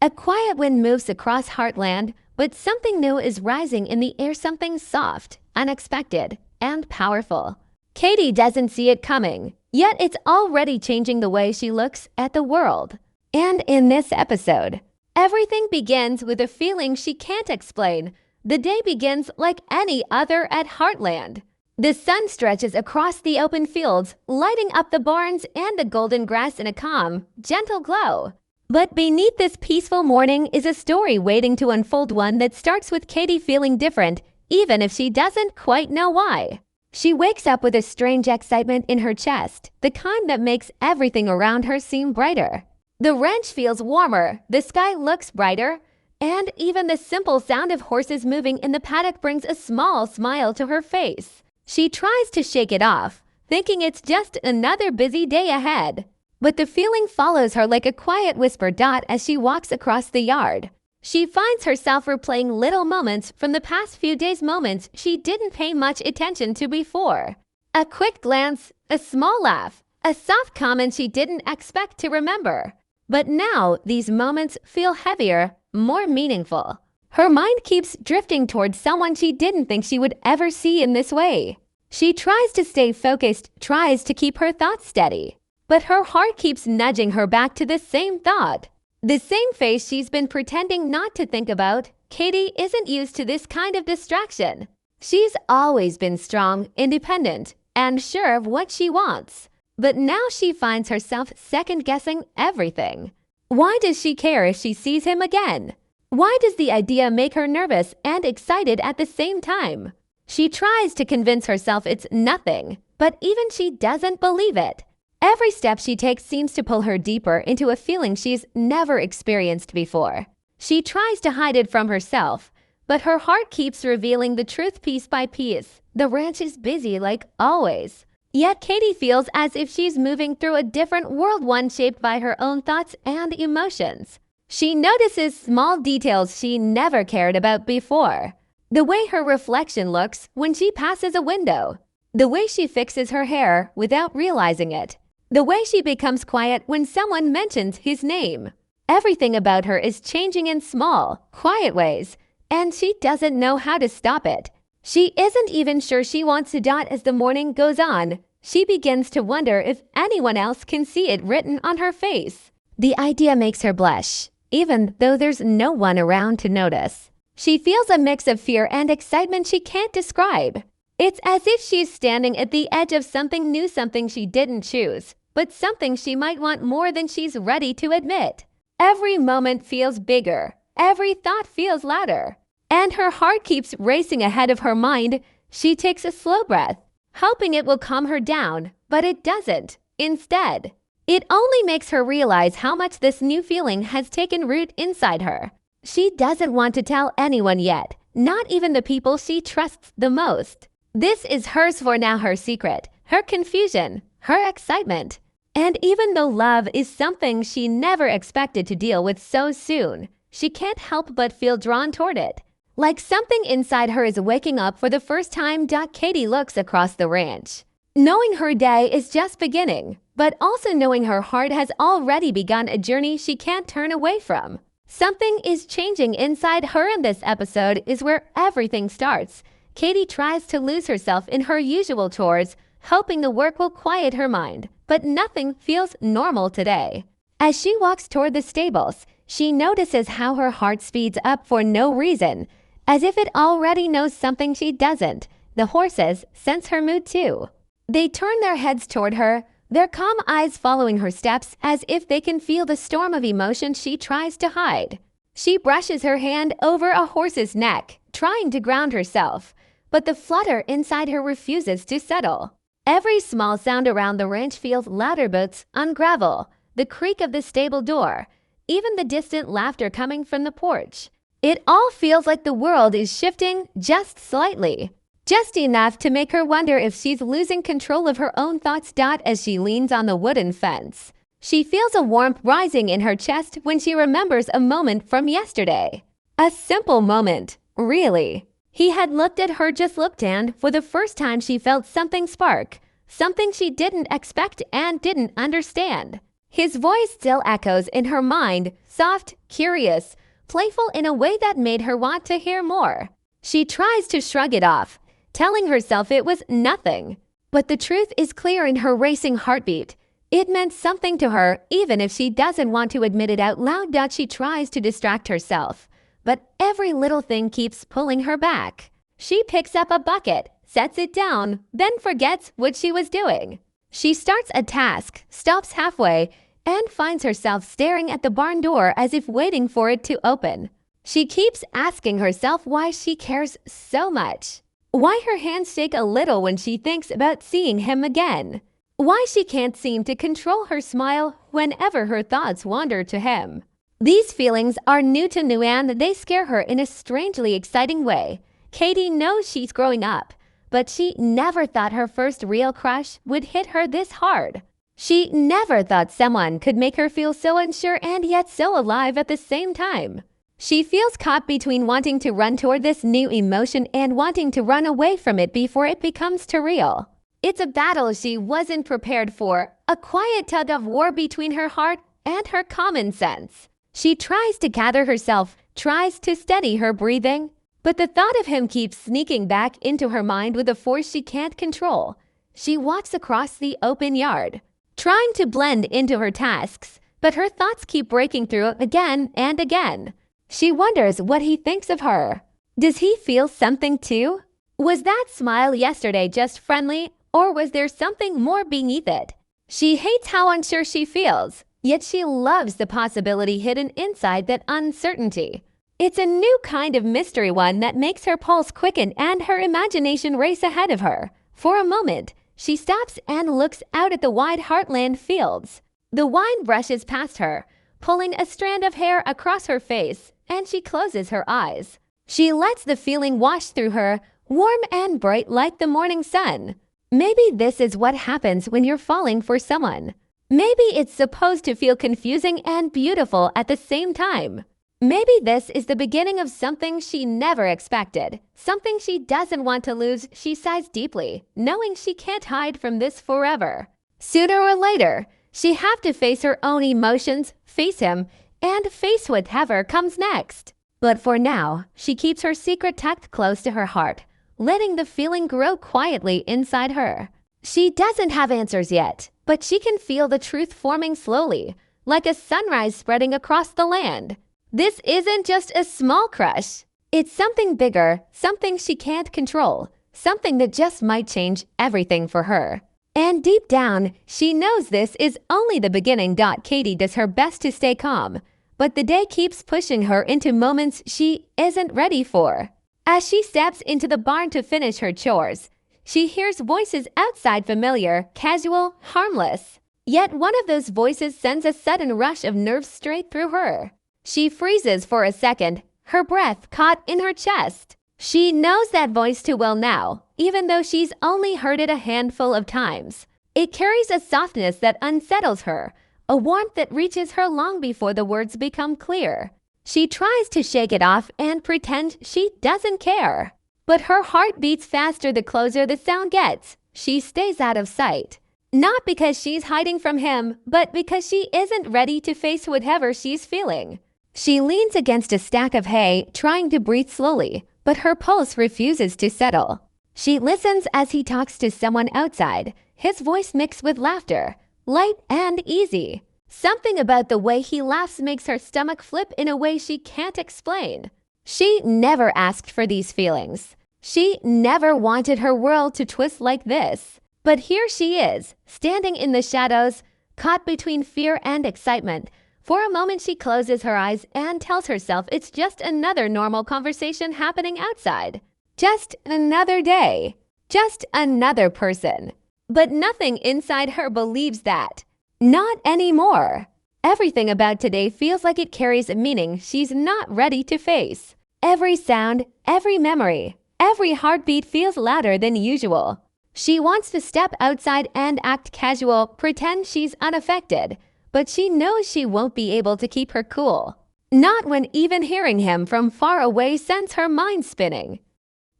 A quiet wind moves across Heartland, but something new is rising in the air, something soft, unexpected, and powerful. Katie doesn't see it coming, yet it's already changing the way she looks at the world. And in this episode, everything begins with a feeling she can't explain. The day begins like any other at Heartland. The sun stretches across the open fields, lighting up the barns and the golden grass in a calm, gentle glow. But beneath this peaceful morning is a story waiting to unfold, one that starts with Katie feeling different, even if she doesn't quite know why. She wakes up with a strange excitement in her chest, the kind that makes everything around her seem brighter. The ranch feels warmer, the sky looks brighter, and even the simple sound of horses moving in the paddock brings a small smile to her face. She tries to shake it off, thinking it's just another busy day ahead. But the feeling follows her like a quiet whisper as she walks across the yard. She finds herself replaying little moments from the past few days, moments she didn't pay much attention to before. A quick glance, a small laugh, a soft comment she didn't expect to remember. But now these moments feel heavier, more meaningful. Her mind keeps drifting towards someone she didn't think she would ever see in this way. She tries to stay focused, tries to keep her thoughts steady. But her heart keeps nudging her back to the same thought. The same face she's been pretending not to think about. Katie isn't used to this kind of distraction. She's always been strong, independent, and sure of what she wants. But now she finds herself second-guessing everything. Why does she care if she sees him again? Why does the idea make her nervous and excited at the same time? She tries to convince herself it's nothing, but even she doesn't believe it. Every step she takes seems to pull her deeper into a feeling she's never experienced before. She tries to hide it from herself, but her heart keeps revealing the truth piece by piece. The ranch is busy like always. Yet Katie feels as if she's moving through a different world, one shaped by her own thoughts and emotions. She notices small details she never cared about before. The way her reflection looks when she passes a window. The way she fixes her hair without realizing it. The way she becomes quiet when someone mentions his name. Everything about her is changing in small, quiet ways, and she doesn't know how to stop it. She isn't even sure she wants to. As the morning goes on, she begins to wonder if anyone else can see it written on her face. The idea makes her blush, even though there's no one around to notice. She feels a mix of fear and excitement she can't describe. It's as if she's standing at the edge of something new, something she didn't choose, but something she might want more than she's ready to admit. Every moment feels bigger. Every thought feels louder. And her heart keeps racing ahead of her mind. She takes a slow breath, hoping it will calm her down, but it doesn't. Instead, it only makes her realize how much this new feeling has taken root inside her. She doesn't want to tell anyone yet, not even the people she trusts the most. This is hers for now, her secret, her confusion, her excitement. And even though love is something she never expected to deal with so soon, she can't help but feel drawn toward it. Like something inside her is waking up for the first time. Katie looks across the ranch, knowing her day is just beginning, but also knowing her heart has already begun a journey she can't turn away from. Something is changing inside her, and this episode is where everything starts. Katie tries to lose herself in her usual chores, hoping the work will quiet her mind, but nothing feels normal today. As she walks toward the stables, she notices how her heart speeds up for no reason, as if it already knows something she doesn't. The horses sense her mood too. They turn their heads toward her, their calm eyes following her steps, as if they can feel the storm of emotion she tries to hide. She brushes her hand over a horse's neck, trying to ground herself, but the flutter inside her refuses to settle. Every small sound around the ranch feels louder: boots on gravel, the creak of the stable door, even the distant laughter coming from the porch. It all feels like the world is shifting just slightly, just enough to make her wonder if she's losing control of her own thoughts. As she leans on the wooden fence, she feels a warmth rising in her chest when she remembers a moment from yesterday. A simple moment, really. He had looked at her, just looked, and for the first time she felt something spark, something she didn't expect and didn't understand. His voice still echoes in her mind, soft, curious, playful in a way that made her want to hear more. She tries to shrug it off, telling herself it was nothing. But the truth is clear in her racing heartbeat. It meant something to her, even if she doesn't want to admit it out loud. She tries to distract herself, but every little thing keeps pulling her back. She picks up a bucket, sets it down, then forgets what she was doing. She starts a task, stops halfway, and finds herself staring at the barn door as if waiting for it to open. She keeps asking herself why she cares so much. Why her hands shake a little when she thinks about seeing him again. Why she can't seem to control her smile whenever her thoughts wander to him. These feelings are new to Nguyen. They scare her in a strangely exciting way. Katie knows she's growing up, but she never thought her first real crush would hit her this hard. She never thought someone could make her feel so unsure and yet so alive at the same time. She feels caught between wanting to run toward this new emotion and wanting to run away from it before it becomes too real. It's a battle she wasn't prepared for, a quiet tug of war between her heart and her common sense. She tries to gather herself, tries to steady her breathing, but the thought of him keeps sneaking back into her mind with a force she can't control. She walks across the open yard, trying to blend into her tasks, but her thoughts keep breaking through again and again. She wonders what he thinks of her. Does he feel something too? Was that smile yesterday just friendly, or was there something more beneath it? She hates how unsure she feels, yet she loves the possibility hidden inside that uncertainty. It's a new kind of mystery, one that makes her pulse quicken and her imagination race ahead of her. For a moment, she stops and looks out at the wide Heartland fields. The wind brushes past her, pulling a strand of hair across her face, and she closes her eyes. She lets the feeling wash through her, warm and bright like the morning sun. Maybe this is what happens when you're falling for someone. Maybe it's supposed to feel confusing and beautiful at the same time. Maybe this is the beginning of something she never expected, something she doesn't want to lose. She sighs deeply, knowing she can't hide from this forever. Sooner or later, she have to face her own emotions, face him, and face whatever comes next. But for now, she keeps her secret tucked close to her heart, letting the feeling grow quietly inside her. She doesn't have answers yet, but she can feel the truth forming slowly, like a sunrise spreading across the land. This isn't just a small crush. It's something bigger, something she can't control, something that just might change everything for her. And deep down, she knows this is only the beginning. Katie does her best to stay calm, but the day keeps pushing her into moments she isn't ready for. As she steps into the barn to finish her chores, she hears voices outside, familiar, casual, harmless. Yet one of those voices sends a sudden rush of nerves straight through her. She freezes for a second, her breath caught in her chest. She knows that voice too well now, even though she's only heard it a handful of times. It carries a softness that unsettles her, a warmth that reaches her long before the words become clear. She tries to shake it off and pretend she doesn't care. But her heart beats faster the closer the sound gets. She stays out of sight. Not because she's hiding from him, but because she isn't ready to face whatever she's feeling. She leans against a stack of hay, trying to breathe slowly, but her pulse refuses to settle. She listens as he talks to someone outside, his voice mixed with laughter, light and easy. Something about the way he laughs makes her stomach flip in a way she can't explain. She never asked for these feelings. She never wanted her world to twist like this. But here she is, standing in the shadows, caught between fear and excitement. For a moment, she closes her eyes and tells herself it's just another normal conversation happening outside. Just another day. Just another person. But nothing inside her believes that. Not anymore. Everything about today feels like it carries a meaning she's not ready to face. Every sound, every memory, every heartbeat feels louder than usual. She wants to step outside and act casual, pretend she's unaffected, but she knows she won't be able to keep her cool. Not when even hearing him from far away sends her mind spinning.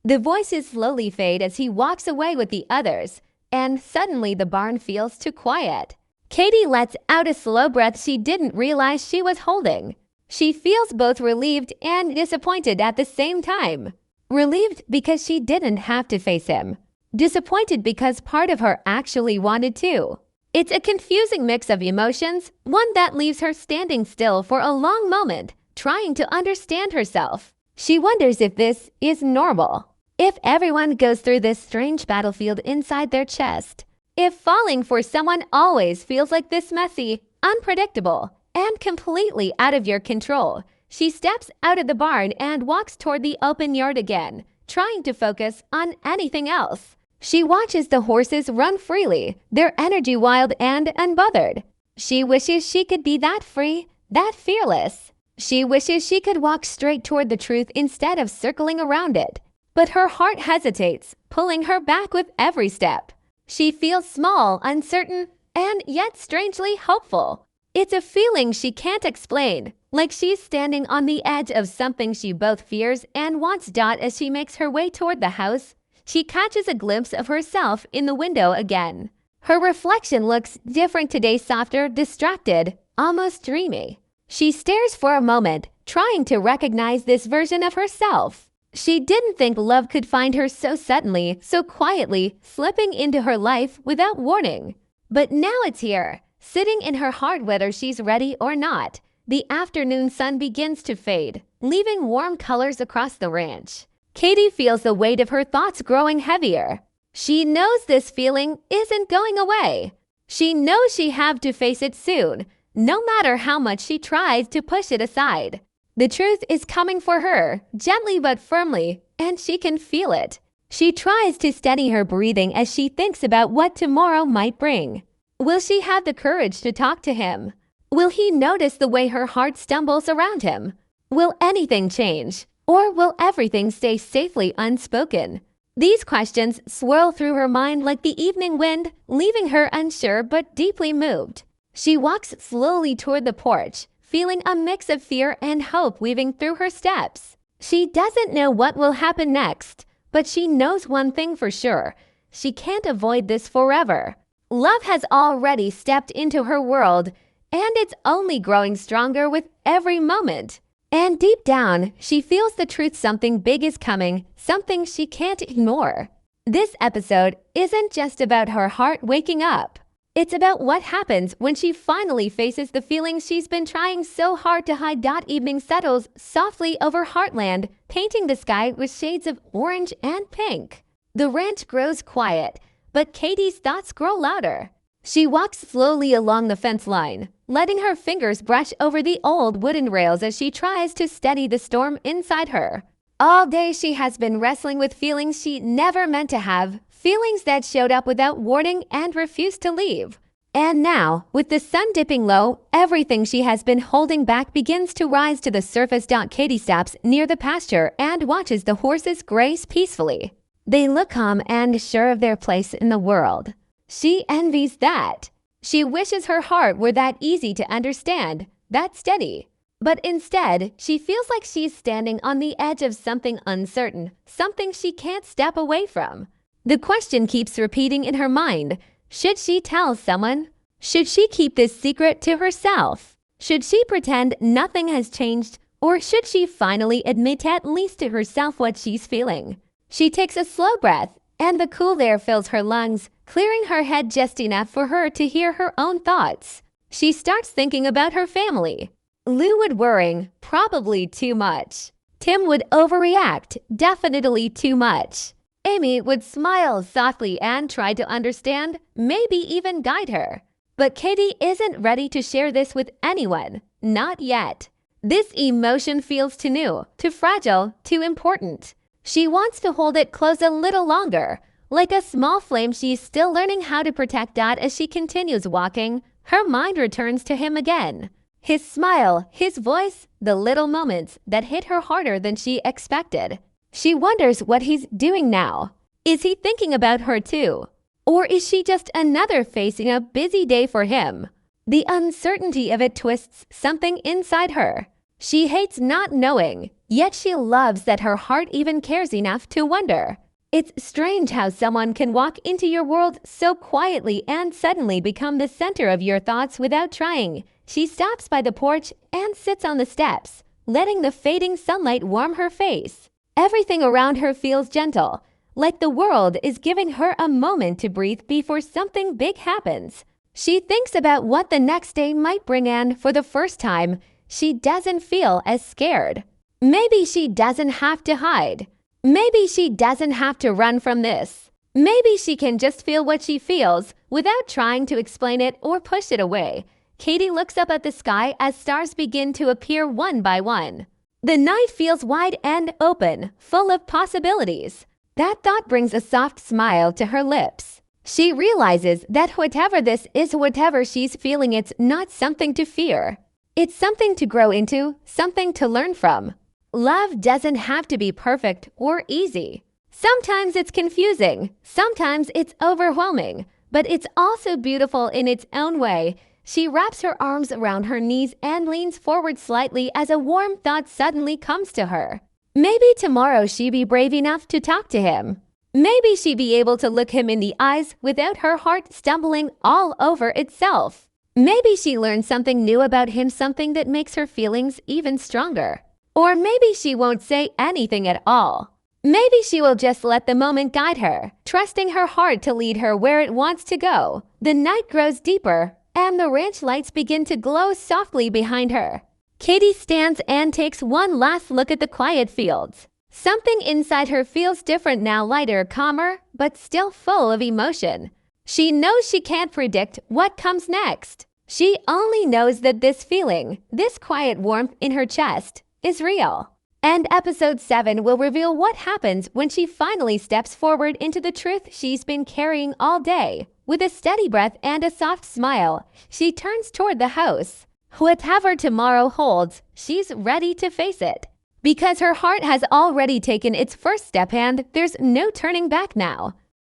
The voices slowly fade as he walks away with the others, and suddenly the barn feels too quiet. Katie lets out a slow breath she didn't realize she was holding. She feels both relieved and disappointed at the same time. Relieved because she didn't have to face him. Disappointed because part of her actually wanted to. It's a confusing mix of emotions, one that leaves her standing still for a long moment, trying to understand herself. She wonders if this is normal. If everyone goes through this strange battlefield inside their chest. If falling for someone always feels like this messy, unpredictable, and completely out of your control. She steps out of the barn and walks toward the open yard again, trying to focus on anything else. She watches the horses run freely, their energy wild and unbothered. She wishes she could be that free, that fearless. She wishes she could walk straight toward the truth instead of circling around it. But her heart hesitates, pulling her back with every step. She feels small, uncertain, and yet strangely hopeful. It's a feeling she can't explain, like she's standing on the edge of something she both fears and wants. As she makes her way toward the house, she catches a glimpse of herself in the window again. Her reflection looks different today, softer, distracted, almost dreamy. She stares for a moment, trying to recognize this version of herself. She didn't think love could find her so suddenly, so quietly, slipping into her life without warning. But now it's here, sitting in her heart whether she's ready or not. The afternoon sun begins to fade, leaving warm colors across the ranch. Katie feels the weight of her thoughts growing heavier. She knows this feeling isn't going away. She knows she have to face it soon, no matter how much she tries to push it aside. The truth is coming for her, gently but firmly, and she can feel it. She tries to steady her breathing as she thinks about what tomorrow might bring. Will she have the courage to talk to him? Will he notice the way her heart stumbles around him? Will anything change? Or will everything stay safely unspoken? These questions swirl through her mind like the evening wind, leaving her unsure but deeply moved. She walks slowly toward the porch, feeling a mix of fear and hope weaving through her steps. She doesn't know what will happen next, but she knows one thing for sure. She can't avoid this forever. Love has already stepped into her world, and it's only growing stronger with every moment. And deep down, she feels the truth something big is coming, something she can't ignore. This episode isn't just about her heart waking up. It's about what happens when she finally faces the feelings she's been trying so hard to hide. Evening settles softly over Heartland, painting the sky with shades of orange and pink. The ranch grows quiet, but Katie's thoughts grow louder. She walks slowly along the fence line, letting her fingers brush over the old wooden rails as she tries to steady the storm inside her. All day she has been wrestling with feelings she never meant to have, feelings that showed up without warning and refused to leave. And now, with the sun dipping low, everything she has been holding back begins to rise to the surface. Katie stops near the pasture and watches the horses graze peacefully. They look calm and sure of their place in the world. She envies that. She wishes her heart were that easy to understand, that steady. But instead, she feels like she's standing on the edge of something uncertain, something she can't step away from. The question keeps repeating in her mind. Should she tell someone? Should she keep this secret to herself? Should she pretend nothing has changed? Or should she finally admit at least to herself what she's feeling? She takes a slow breath, and the cool air fills her lungs, clearing her head just enough for her to hear her own thoughts. She starts thinking about her family. Lou would worry, probably too much. Tim would overreact, definitely too much. Amy would smile softly and try to understand, maybe even guide her. But Katie isn't ready to share this with anyone, not yet. This emotion feels too new, too fragile, too important. She wants to hold it close a little longer, like a small flame she's still learning how to protect. As she continues walking, her mind returns to him again. His smile, his voice, the little moments that hit her harder than she expected. She wonders what he's doing now. Is he thinking about her too? Or is she just another facing a busy day for him? The uncertainty of it twists something inside her. She hates not knowing, yet she loves that her heart even cares enough to wonder. It's strange how someone can walk into your world so quietly and suddenly become the center of your thoughts without trying. She stops by the porch and sits on the steps, letting the fading sunlight warm her face. Everything around her feels gentle, like the world is giving her a moment to breathe before something big happens. She thinks about what the next day might bring, and for the first time, she doesn't feel as scared. Maybe she doesn't have to hide. Maybe she doesn't have to run from this. Maybe she can just feel what she feels without trying to explain it or push it away. Katie looks up at the sky as stars begin to appear one by one. The night feels wide and open, full of possibilities. That thought brings a soft smile to her lips. She realizes that whatever this is, whatever she's feeling, it's not something to fear. It's something to grow into, something to learn from. Love doesn't have to be perfect or easy. Sometimes it's confusing, sometimes it's overwhelming, but it's also beautiful in its own way. She wraps her arms around her knees and leans forward slightly as a warm thought suddenly comes to her. Maybe tomorrow she'd be brave enough to talk to him. Maybe she'd be able to look him in the eyes without her heart stumbling all over itself. Maybe she learned something new about him, something that makes her feelings even stronger. Or maybe she won't say anything at all. Maybe she will just let the moment guide her, trusting her heart to lead her where it wants to go. The night grows deeper, and the ranch lights begin to glow softly behind her. Katie stands and takes one last look at the quiet fields. Something inside her feels different now, lighter, calmer, but still full of emotion. She knows she can't predict what comes next. She only knows that this feeling, this quiet warmth in her chest, is real. And episode 7 will reveal what happens when she finally steps forward into the truth she's been carrying all day. With a steady breath and a soft smile, she turns toward the house. Whatever tomorrow holds, she's ready to face it. Because her heart has already taken its first step and there's no turning back now.